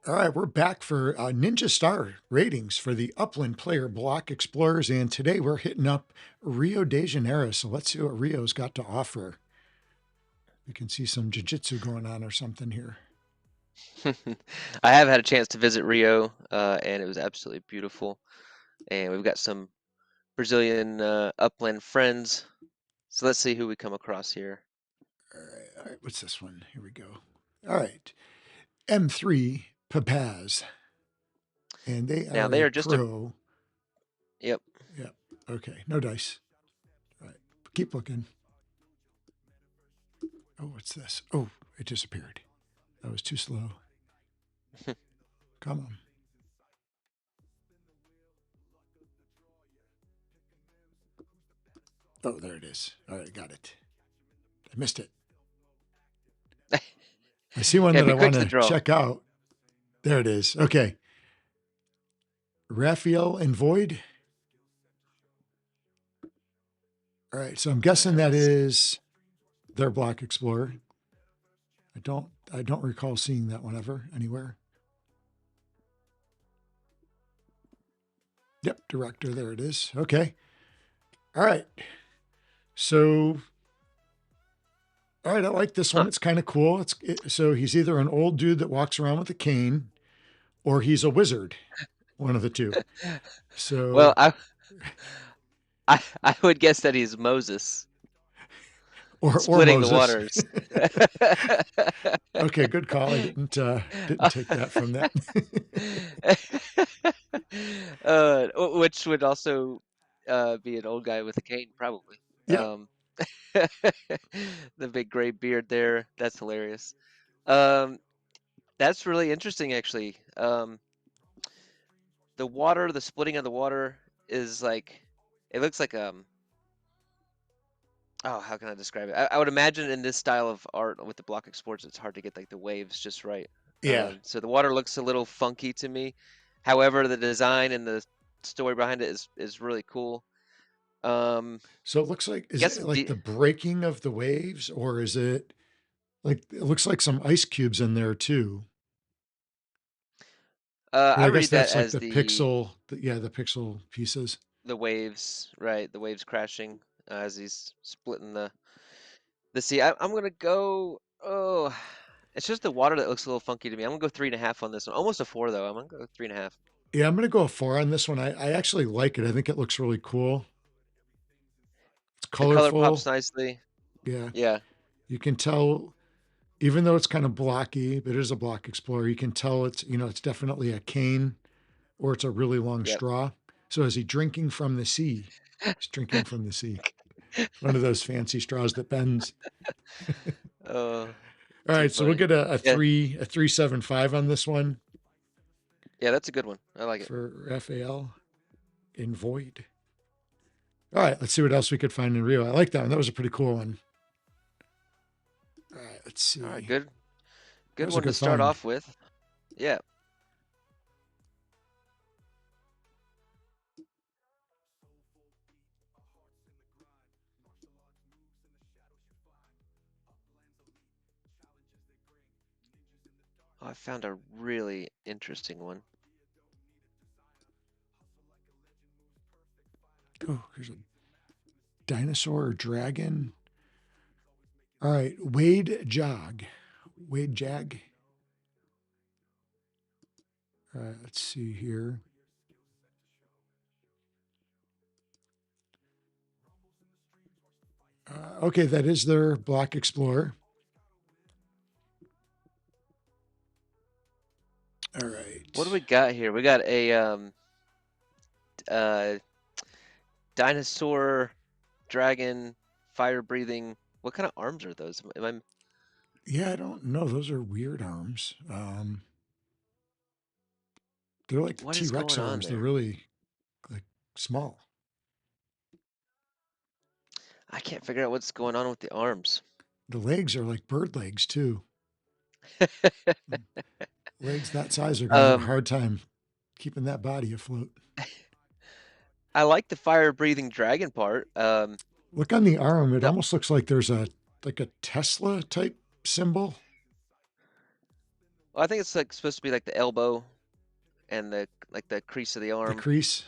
All right, we're back for Ninja Star ratings for the Upland Player Block Explorers, and today we're hitting up Rio de Janeiro. So let's see what Rio's got to offer. We can see some jiu-jitsu going on or something here. I have had a chance to visit Rio, and it was absolutely beautiful. And we've got some Brazilian upland friends. So let's see who we come across here. All right, what's this one? Here we go. All right, M3 Papaz, and they Now are they a are just a pro. yep. Yeah, okay, no dice. All right, keep looking. Oh, what's this? Oh, it disappeared. That was too slow. Come on. Oh, there it is. All right, got it. I missed it. I see one Yeah, that be I quick want to the to draw. check out. There it is. Okay. Raphael and Void. All right. So I'm guessing that Let's see. is their Block Explorer. I don't recall seeing that one ever anywhere. Yep, director. There it is. Okay. All right. So, all right. I like this one. Huh. It's kind of cool. So he's either an old dude that walks around with a cane, or he's a wizard. One of the two. Well, So, I would guess that he's Moses or splitting the Moses. waters. Okay, good call. I didn't take that from that. Which would also be an old guy with a cane, probably. Yep. The big gray beard there. That's hilarious. Um, that's really interesting, actually. The water, the splitting of the water is like, it looks like oh, how can I describe it? I would imagine in this style of art with the block exports, it's hard to get like the waves just right. Yeah. So the water looks a little funky to me. However, the design and the story behind it is really cool. Um, So it looks like, is got it some like de the breaking of the waves, or is it like, it looks like some ice cubes in there too? But I I guess read that that's like as the pixel, yeah, the pixel pieces. the waves, right? The waves crashing as he's splitting the sea. I'm gonna go. Oh, it's just the water that looks a little funky to me. I'm gonna go 3.5 on this one. Almost a 4 though. I'm gonna go 3.5. Yeah, I'm going to go a 4 on this one. I actually like it. I think it looks really cool. It's The color pops colorful. nicely. Yeah. Yeah. You can tell, even though it's kind of blocky, but it is a block explorer, you can tell it's definitely a cane or it's a really long Yep. straw. So is he drinking from the sea? He's drinking from the sea. One of those fancy straws that bends. Oh, All too right, so we'll funny. get a Yeah. 3.75 on this one Yeah, that's a good one. I like it. for Raphael in Void. All right, let's see what else we could find in Rio. I like that one. That was a pretty cool one. All right, let's All right, see. good. That Good was a one to good start find. off with. Yeah. Oh, I found a really interesting one. Oh, here's a dinosaur or dragon. All right, Wade Jog. Wade Jag. All right, let's see here. Okay, that is their Block Explorer. All What do right. we got here? We got a uh dinosaur, dragon, fire breathing. What kind of arms are those? Am I Yeah, I don't know. Those are weird arms. They're like the what T is Rex going on arms. They're there? really like small. I can't figure out what's going on with the arms. The legs are like bird legs too. Legs that size are going to have a um hard time keeping that body afloat. I like the fire breathing dragon part. Look on the arm. It The almost looks like there's a Tesla type symbol. Well, I think it's like supposed to be like the elbow and the crease of the The arm, crease.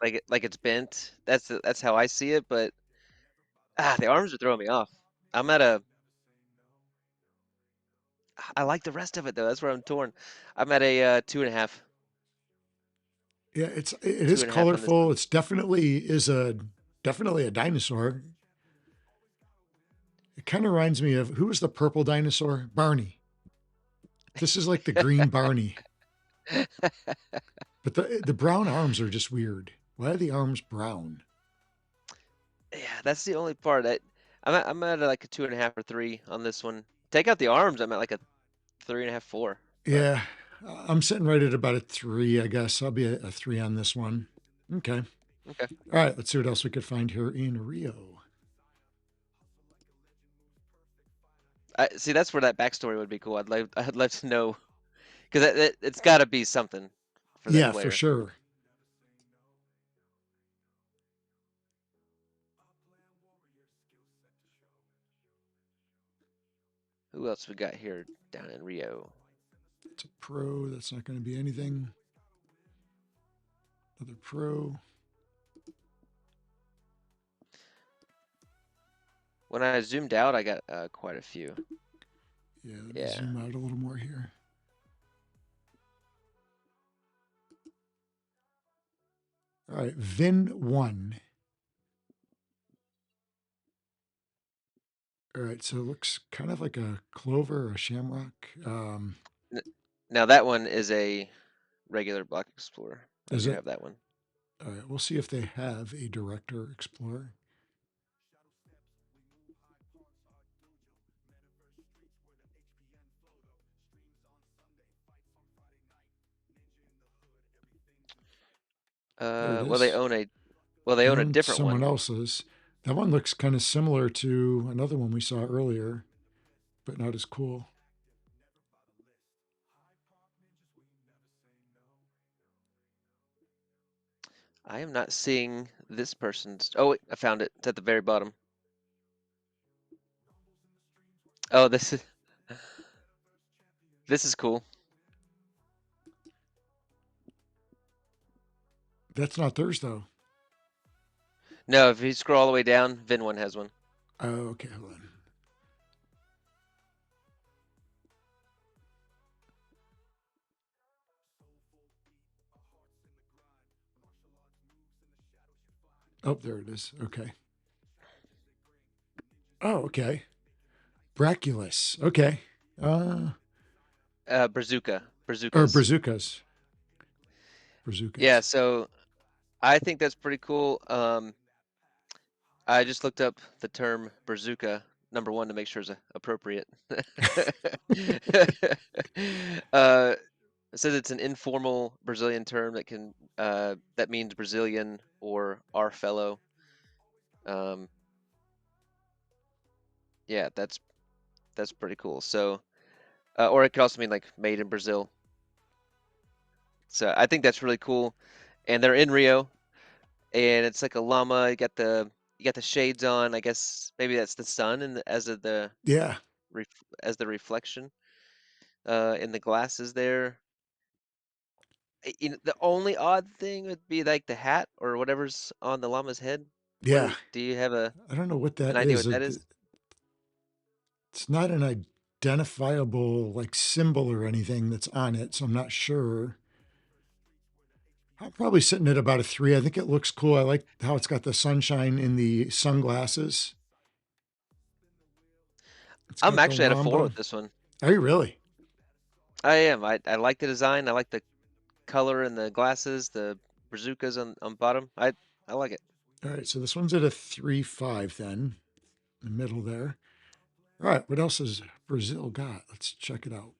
like it's bent. That's how I see it. But the arms are throwing me off. I'm at a. I like the rest of it though. That's where I'm torn. I'm at a 2.5. Yeah, it Two is and a half on this colorful. one. It's definitely a dinosaur. It kind of reminds me of, who was the purple dinosaur? Barney. This is like the green Barney, but the brown arms are just weird. Why are the arms brown? Yeah, that's the only part. I'm at like a 2.5 or 3 on this one. Take out the arms, I'm at like a 3.5, 4. But Yeah, I'm sitting right at about a 3, I guess. I'll be a 3 on this one. Okay. okay. All right, let's see what else we could find here in Rio. I see. That's where that backstory would be cool. I'd love to know because it's got to be something for that Yeah, for player. sure. Who else we got here down in Rio? It's a pro. That's not going to be anything. Another pro. When I zoomed out, I got quite a few. Yeah, let me Yeah. zoom out a little more here. All right, VIN 1. All right, so it looks kind of like a clover or a shamrock. N- Now that one is a regular Block Explorer. I Is do it? have that one. All right, we'll see if they have a Director Explorer. There it Well, they is. own a well, they They own a own different someone one. else's. That one looks kind of similar to another one we saw earlier, but not as cool. I am not seeing this person's. Oh, wait, I found it. It's at the very bottom. Oh, this is cool. That's not theirs, though. No, if you scroll all the way down, Vin one has one. Oh, okay, hold on. Oh, there it is. Okay. Oh, okay. Braculus. Okay. Bazooka. Or Bazookas. bazookas. Yeah, Bazookas. so I think that's pretty cool. I just looked up the term bazooka number one to make sure it's appropriate. uh, it says it's an informal Brazilian term that means Brazilian or our fellow. Um, yeah, that's pretty cool. So, or it could also mean like made in Brazil. So I think that's really cool. And they're in Rio, and it's like a llama. You got the shades on. I guess maybe that's the sun and Yeah. ref, as the reflection in the glasses there. The only odd thing would be like the hat or whatever's on the llama's head. Yeah. Do you have I don't know what an that idea is. what that is? It's not an identifiable like symbol or anything that's on it, so I'm not sure. I'm probably sitting at about a 3. I think it looks cool. I like how it's got the sunshine in the sunglasses. It's I'm got the actually at a 4 Wamba. with this one. Are you really? I am. I like the design. I like the color in the glasses, the bazookas on bottom. I like it. All right, so this one's at a 3.5 then, in the middle there. All right, what else has Brazil got? Let's check it out.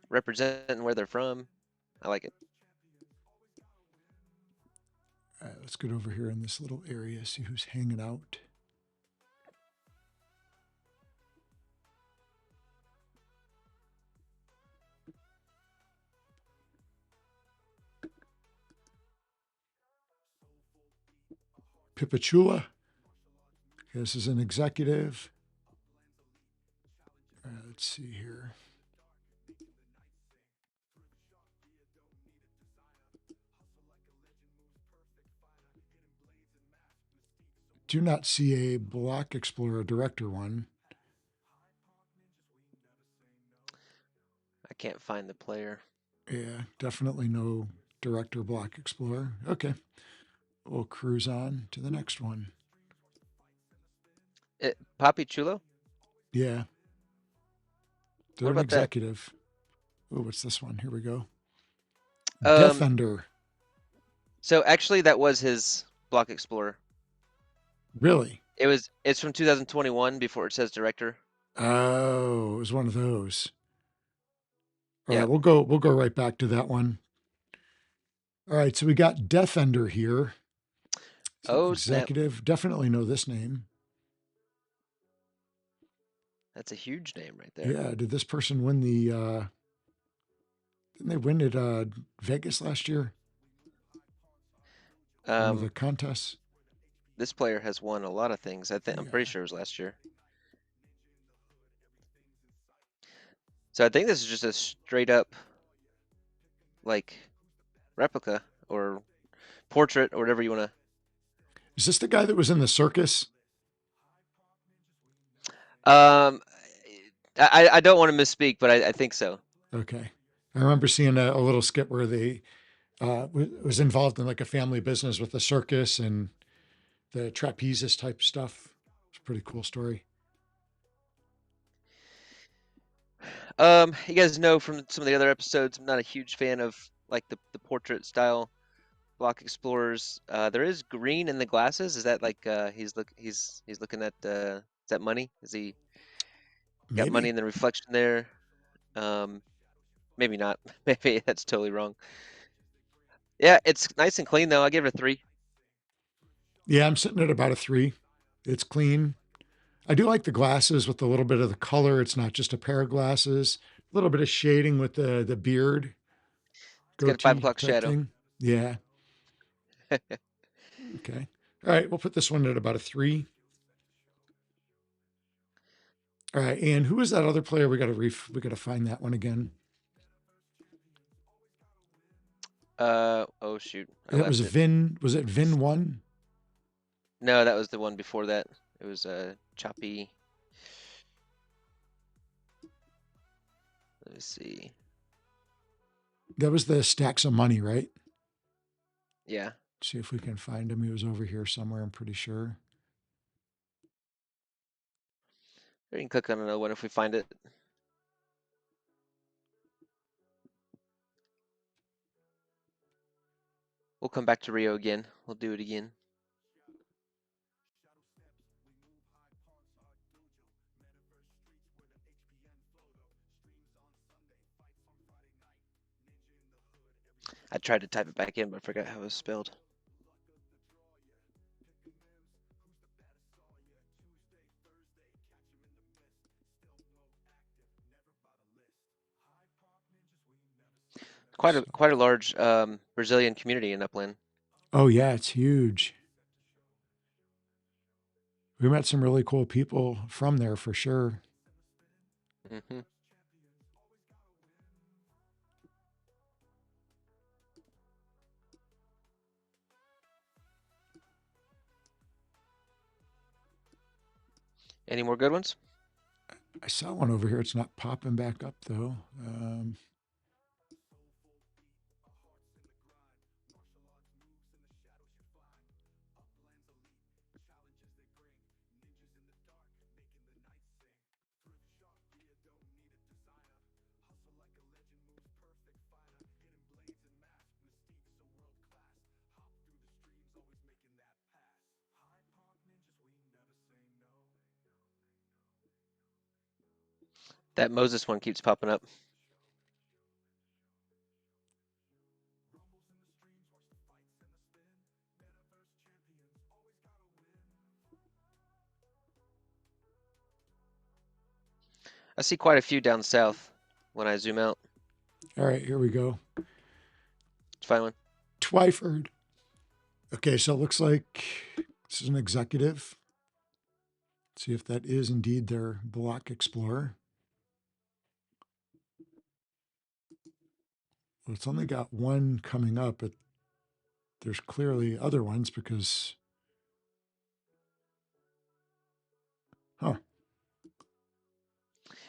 Representing where they're from. I like it. All right, let's get over here in this little area, see who's hanging out. Pipachula. This is an executive. let's see here. Do not see a Block Explorer Director one. I can't find the player. Yeah, definitely no Director Block Explorer. Okay, we'll cruise on to the next one. Papi Chulo? Yeah, What they're an about that? executive. Oh, what's this one? Here we go. Um, Defender. so actually that was his Block Explorer. Really? It's from 2021 before it says director. Oh, it was one of those. All Yeah. right, we'll go right back to that one. All right, so we got Defender here. So Oh snap. executive. Definitely know this name. That's a huge name right there. Yeah, did this person win the didn't they win at Vegas last year? One of the Um, contests? this player has won a lot of things. I'm pretty Yeah. sure it was last year. So I think this is just a straight up like replica or portrait or whatever you want to. Is this the guy that was in the circus? Um, I don't want to misspeak, but I think so. Okay. I remember seeing a little skit where they was involved in like a family business with the circus and the trapezist type stuff. It's a pretty cool story. You guys know from some of the other episodes, I'm not a huge fan of like the portrait style block explorers. There is green in the glasses. Is that like he's looking at is that money? Is he got money Maybe. in the reflection there? Um, maybe not. Maybe that's totally wrong. Yeah, it's nice and clean though. I give it a 3. Yeah, I'm sitting at about a 3. It's clean. I do like the glasses with a little bit of the color. It's not just a pair of glasses. A little bit of shading with the beard, It's got a 5 goatee o'clock type shadow. thing. Yeah. Okay. All right. We'll put this one at about a 3. All right. And who is that other player? We got to find that one again. Oh shoot, I That was left it. Vin. Was it Vin 1? No, that was the one before that. It was choppy. Let me see. That was the stacks of money, right? Yeah, See if we can find him. He was over here somewhere, I'm pretty sure. we can click on another one if we find it. We'll come back to Rio again. We'll do it again. I tried to type it back in, but I forgot how it was spelled. So, Quite a large Brazilian community in Upland. oh, yeah, it's huge. We met some really cool people from there for sure. Hmm. Any more good ones? I saw one over here. It's not popping back up though. That Moses one keeps popping up. I see quite a few down south when I zoom out. All right, here we go. Let's find one. Twyford. Okay, so it looks like this is an executive. Let's see if that is indeed their Block Explorer. Well, it's only got one coming up, but there's clearly other ones because, huh?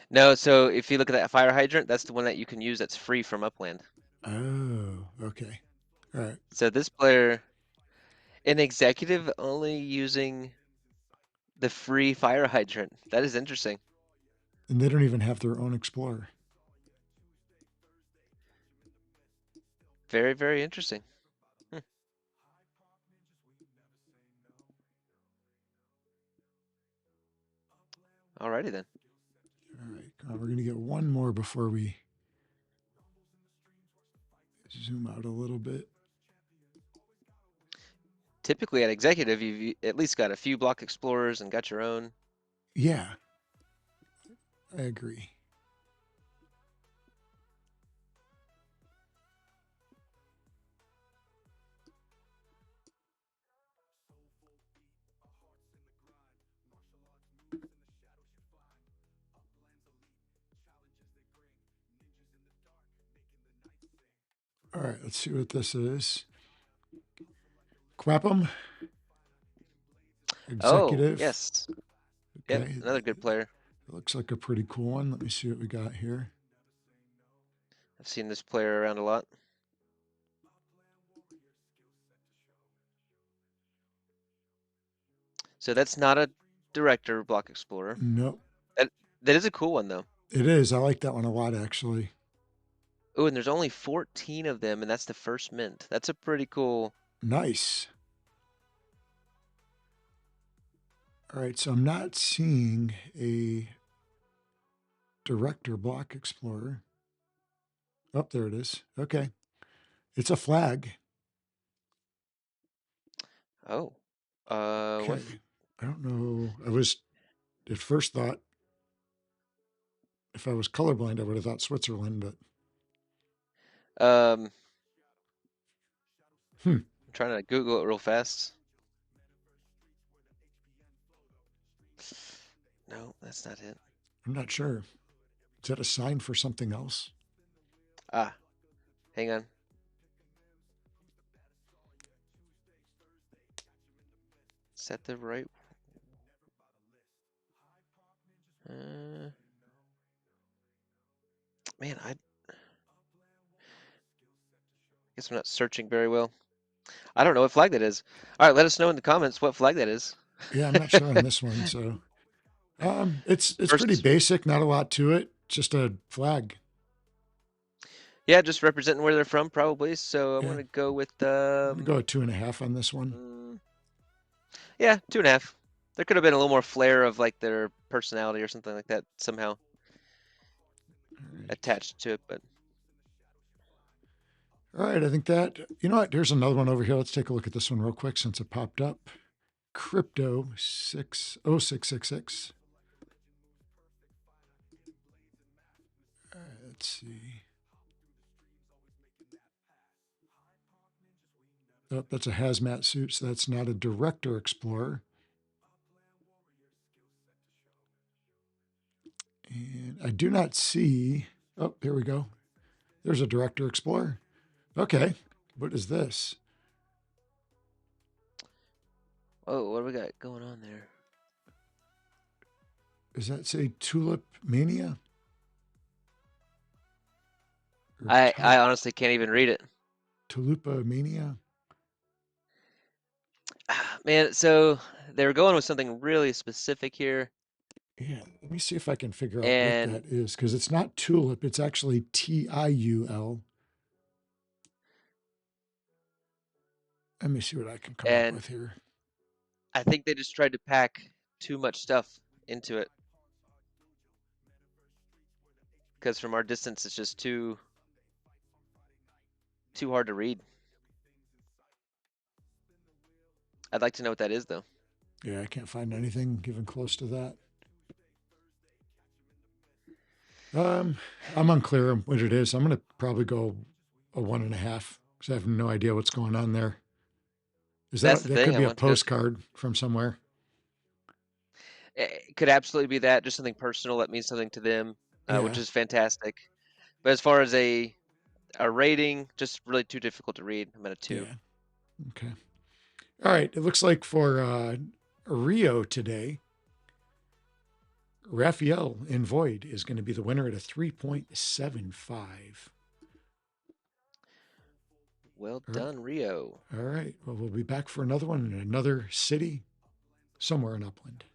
No, so if you look at that fire hydrant, that's the one that you can use that's free from Upland. Oh, okay. All right. So this player, an executive only using the free fire hydrant. That is interesting. And they don't even have their own Explorer. Very, very interesting. Hmm. Alrighty then. All right. We're going to get one more before we zoom out a little bit. Typically at executive, you've at least got a few block explorers and got your own. Yeah, I agree. All right, let's see what this is. Quapham, Oh, executive. yes. Yep, Okay, another good player. it looks like a pretty cool one. Let me see what we got here. I've seen this player around a lot. So that's not a director block explorer. Nope, That that is a cool one though. it is. I like that one a lot, actually. Oh, and there's only 14 of them, and that's the first mint. That's a pretty cool. Nice. All right, so I'm not seeing a director block explorer. Oh, there it is. Okay, it's a flag. Oh, what? Okay, I don't know. I was at first thought if I was colorblind, I would have thought Switzerland, but Um, hmm, I'm trying to Google it real fast. No, that's not it. I'm not sure. Is that a sign for something else? Ah, hang on. Set the right. Uh, man, I guess I'm not searching very well. I don't know what flag that is. All right, let us know in the comments what flag that is. Yeah, I'm not sure on this one. So, it's pretty First, basic. Not a lot to it. Just a flag. yeah, just representing where they're from, probably. So I'm Yeah, gonna go with I'm gonna go at 2.5 on this one. mm, yeah, 2.5. There could have been a little more flair of like their personality or something like that somehow All right. attached to it, but All right. I think that, you know what? There's another one over here. Let's take a look at this one real quick since it popped up. Crypto 60666. All right, let's see. Oh, that's a hazmat suit, so that's not a director explorer. And I do not see. Oh, here we go. There's a director explorer. Okay. What is this? oh, what do we got going on there? Does that say Tulip Mania? Or I honestly can't even read it. Tulipa Mania? Man, so they were going with something really specific here, Yeah, let me see if I can figure out what and that is because it's not tulip, it's actually TIUL. Let me see what I can come up and with here. I think they just tried to pack too much stuff into it because from our distance it's just too hard to read. I'd like to know what that is though. Yeah, I can't find anything even close to that. Um, I'm unclear on what it is. I'm going to probably go a 1.5 because I have no idea what's going on there. Is That's the that thing. could I be a want to go. postcard from somewhere? It could absolutely be that, just something personal that means something to them, which Yeah, is fantastic. But as far as A rating, just really too difficult to read. I'm at a 2. Yeah. Okay. All right. It looks like for Rio today, Raphael in Void is going to be the winner at a 3.75. Well All right. done, Rio. All right. Well, we'll be back for another one in another city somewhere in Upland.